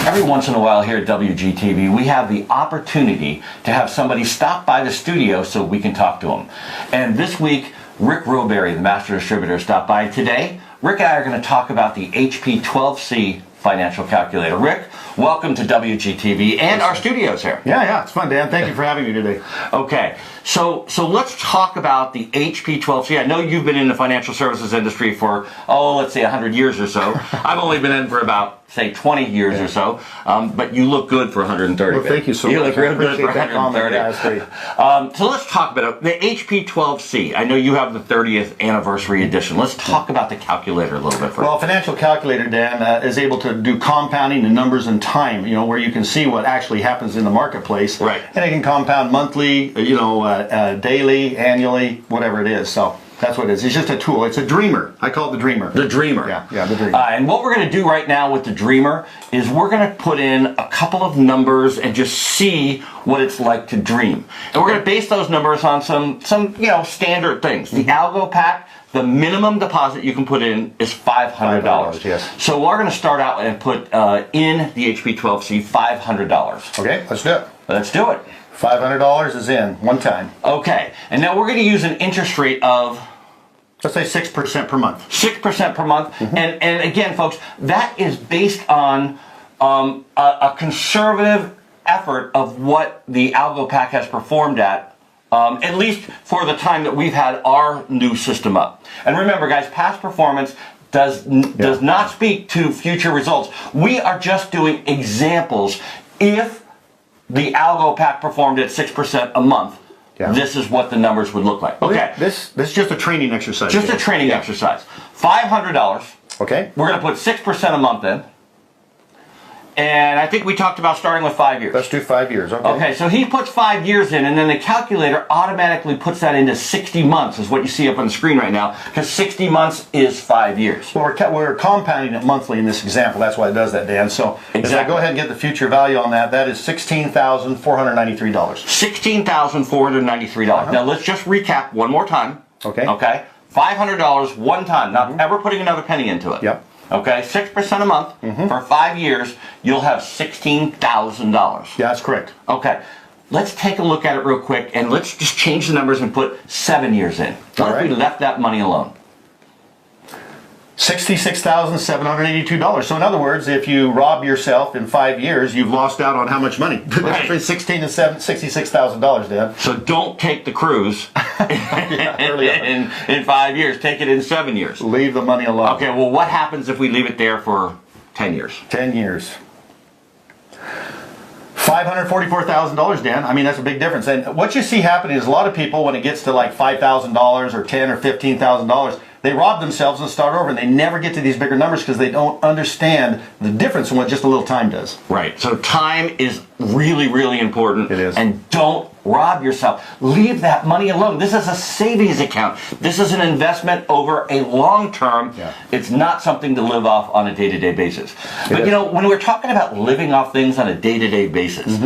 Every once in a while here at WGTV, we have the opportunity to have somebody stop by the studio so we can talk to them. And this week, Rick Roberry, the master distributor, stopped by. Today, Rick and I are going to talk about the HP 12C financial calculator. Rick, welcome to WGTV and our studios here. Yeah, it's fun, Dan. Thank you for having me today. Okay, so let's talk about the HP 12C. I know you've been in the financial services industry for, let's say 100 years or so. I've only been in for about, say, 20 years or so, but you look good for 130. Well, thank you so much. You look real good for 130. Yeah, that's great. So let's talk about the HP 12C. I know you have the 30th anniversary edition. Let's talk about the calculator a little bit first. Well, a financial calculator, Dan, is able to do compounding in numbers and time, where you can see what actually happens in the marketplace. Right. And it can compound monthly, daily, annually, whatever it is. So that's what it is. It's just a tool. It's a dreamer. I call it the dreamer. The dreamer. Yeah, the dreamer. And what we're going to do right now with the dreamer is we're going to put in a couple of numbers and just see what it's like to dream. And we're going to base those numbers on some standard things. The Algo pack, the minimum deposit you can put in is $500. Yes. So we're going to start out and put in the HP 12C $500. Okay, let's do it. Let's do it. $500 is in one time. Okay, and now we're going to use an interest rate of, let's say 6% per month. 6% per month. Mm-hmm. And again, folks, that is based on a conservative effort of what the Algo pack has performed at least for the time that we've had our new system up. And remember, guys, past performance does not speak to future results. We are just doing examples. If the Algo pack performed at 6% a month, this is what the numbers would look like. Okay. This is just a training exercise. Just a training exercise. $500. Okay. We're going to put 6% a month in. And I think we talked about starting with 5 years. Let's do 5 years. Okay. Okay, so he puts 5 years in, and then the calculator automatically puts that into 60 months, is what you see up on the screen right now, because 60 months is 5 years. Well, we're compounding it monthly in this example. That's why it does that, Dan. So If I go ahead and get the future value on that, that is $16,493. $16,493. Now let's just recap one more time. Okay. Okay. $500 one time, not ever putting another penny into it. Yep. Okay, 6% a month for 5 years, you'll have $16,000. Yeah, that's correct. Okay, let's take a look at it real quick, and let's just change the numbers and put 7 years in. What if we left that money alone? $66,782. So in other words, if you rob yourself in 5 years, you've lost out on how much money? Right. Between $16,000 and $66,000, Dan. So don't take the cruise in 5 years. Take it in 7 years. Leave the money alone. Okay, well, what happens if we leave it there for 10 years? 10 years. $544,000, Dan. I mean, that's a big difference. And what you see happening is a lot of people, when it gets to like $5,000 or $10,000 or $15,000, they rob themselves and start over, and they never get to these bigger numbers because they don't understand the difference in what just a little time does. Right. So time is really, really important. It is. And don't rob yourself. Leave that money alone. This is a savings account. This is an investment over a long term. Yeah. It's not something to live off on a day-to-day basis. But when we're talking about living off things on a day-to-day basis,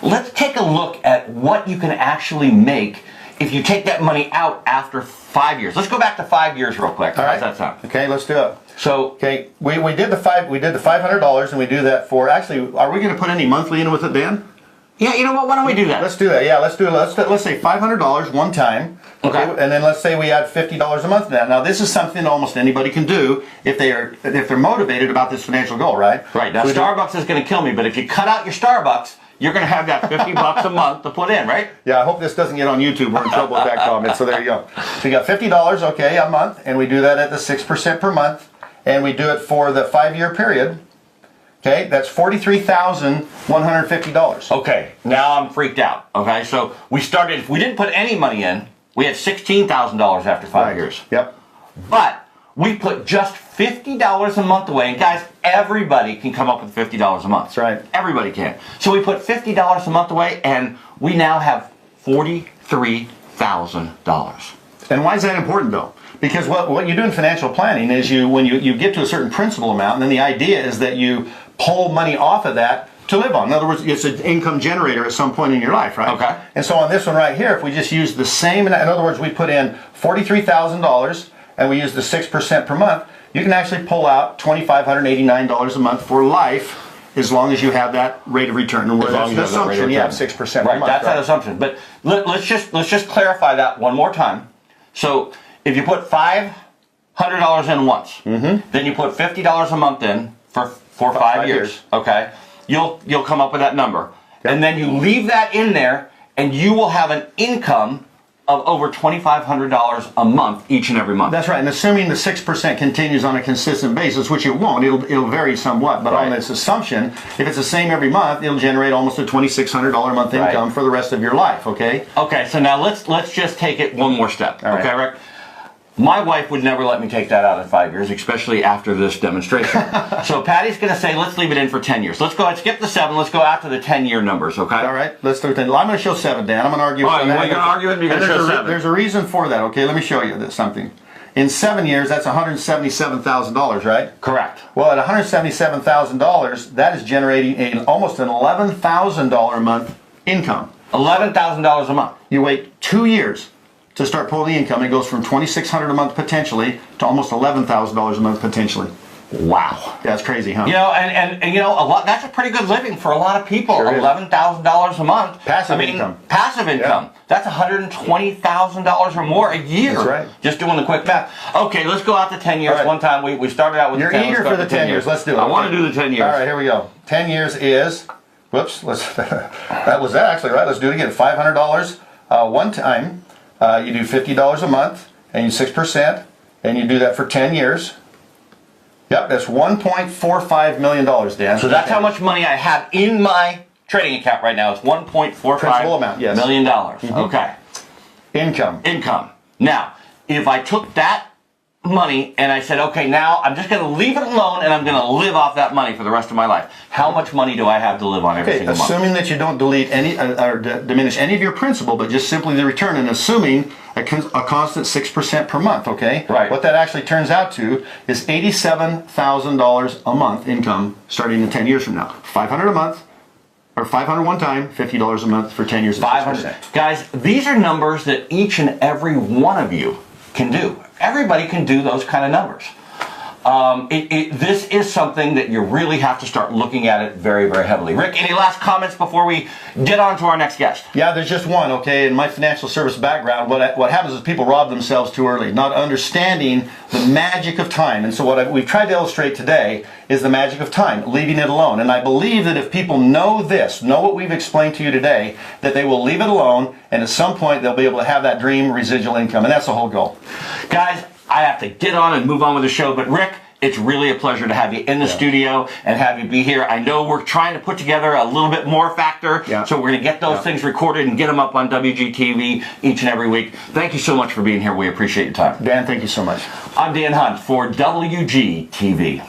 let's take a look at what you can actually make if you take that money out after 5 years. Let's go back to 5 years real quick. All right. How's that sound? Okay, let's do it. So, okay, we did the $500, and we do that for, actually, are we going to put any monthly in with it, Dan? yeah, you know what? Why don't we do that? Let's do that. Yeah, let's say $500 one time. Okay. And then let's say we add $50 a month to that. Now this is something almost anybody can do if they're motivated about this financial goal, right? Right. Now Starbucks is going to kill me, but if you cut out your Starbucks, you're going to have that $50 a month to put in, right? Yeah, I hope this doesn't get on YouTube. We're in trouble with that comment. So there you go. So you got $50, okay, a month, and we do that at the 6% per month, and we do it for the 5-year period. Okay, that's $43,150. Okay, now I'm freaked out. Okay, so we started, if we didn't put any money in, we had $16,000 after 5 years. Yep. But we put just $50 a month away, and guys, everybody can come up with $50 a month. That's right. Everybody can. So we put $50 a month away, and we now have $43,000. And why is that important, though? Because what you do in financial planning is when you get to a certain principal amount, and then the idea is that you pull money off of that to live on. In other words, it's an income generator at some point in your life, right? Okay. And so on this one right here, if we just use the same, in other words, we put in $43,000 and we use the 6% per month, you can actually pull out $2,589 a month for life as long as you have that rate of return. And As long as the you have that rate of assumption you have return. 6% Right, a month. that's that assumption. But let's just clarify that one more time. So if you put $500 in once, then you put $50 a month in for 5 years. Okay, you'll come up with that number, and then you leave that in there, and you will have an income of over $2,500 a month each and every month. That's right, and assuming the 6% continues on a consistent basis, which it won't, it'll vary somewhat, but on this assumption, if it's the same every month, it'll generate almost a $2,600 a month income for the rest of your life, okay? Okay, so now let's just take it one more step, okay, Rick? My wife would never let me take that out in 5 years, especially after this demonstration. So Patty's going to say, let's leave it in for 10 years. Let's go ahead, skip the 7, let's go out to the 10-year numbers, okay? All right, let's do it then. Well, I'm going to show 7, Dan. I'm going to argue for that. You're going to argue it, you're going to show 7. There's a reason for that, okay? Let me show you something. In 7 years, that's $177,000, right? Correct. Well, at $177,000, that is generating almost an $11,000 a month income. $11,000 a month. You wait 2 years to start pulling the income. It goes from $2,600 a month potentially to almost $11,000 a month potentially. Wow. Yeah, that's crazy, huh? You know, and you know, that's a pretty good living for a lot of people. Sure $11,000 a month. Passive income. Passive income. Yeah. That's $120,000 or more a year. That's right. Just doing the quick math. Okay, let's go out to 10 years. Right. One time we started out with You're 10. eager for the 10 years. Let's do it. I want to do the 10 years. All right, here we go. 10 years is, whoops, that was that actually, right? Let's do it again. $500 one time. You do $50 a month, and you 6%, and you do that for 10 years. Yep, that's $1.45 million, Dan. So that's how much money I have in my trading account right now. It's $1.45 million. Okay. Income. Now, if I took that money and I said, okay, now I'm just going to leave it alone and I'm going to live off that money for the rest of my life. How much money do I have to live on every single month? Assuming that you don't delete any or diminish any of your principal, but just simply the return, and assuming a constant 6% per month, okay? Right. What that actually turns out to is $87,000 a month income starting in 10 years from now. $500 a month, or $500 one time, $50 a month for 10 years. 500. Guys, these are numbers that each and every one of you can do. Everybody can do those kind of numbers. This is something that you really have to start looking at it very, very heavily. Rick, any last comments before we get on to our next guest? Yeah, there's just one, okay? In my financial service background, what happens is people rob themselves too early, not understanding the magic of time. And so what we've tried to illustrate today is the magic of time, leaving it alone. And I believe that if people know this, know what we've explained to you today, that they will leave it alone, and at some point they'll be able to have that dream residual income. And that's the whole goal. Guys, I have to get on and move on with the show, but Rick, it's really a pleasure to have you in the studio and have you be here. I know we're trying to put together a little bit more factor, so we're going to get those things recorded and get them up on WGTV each and every week. Thank you so much for being here. We appreciate your time. Dan, thank you so much. I'm Dan Hunt for WGTV.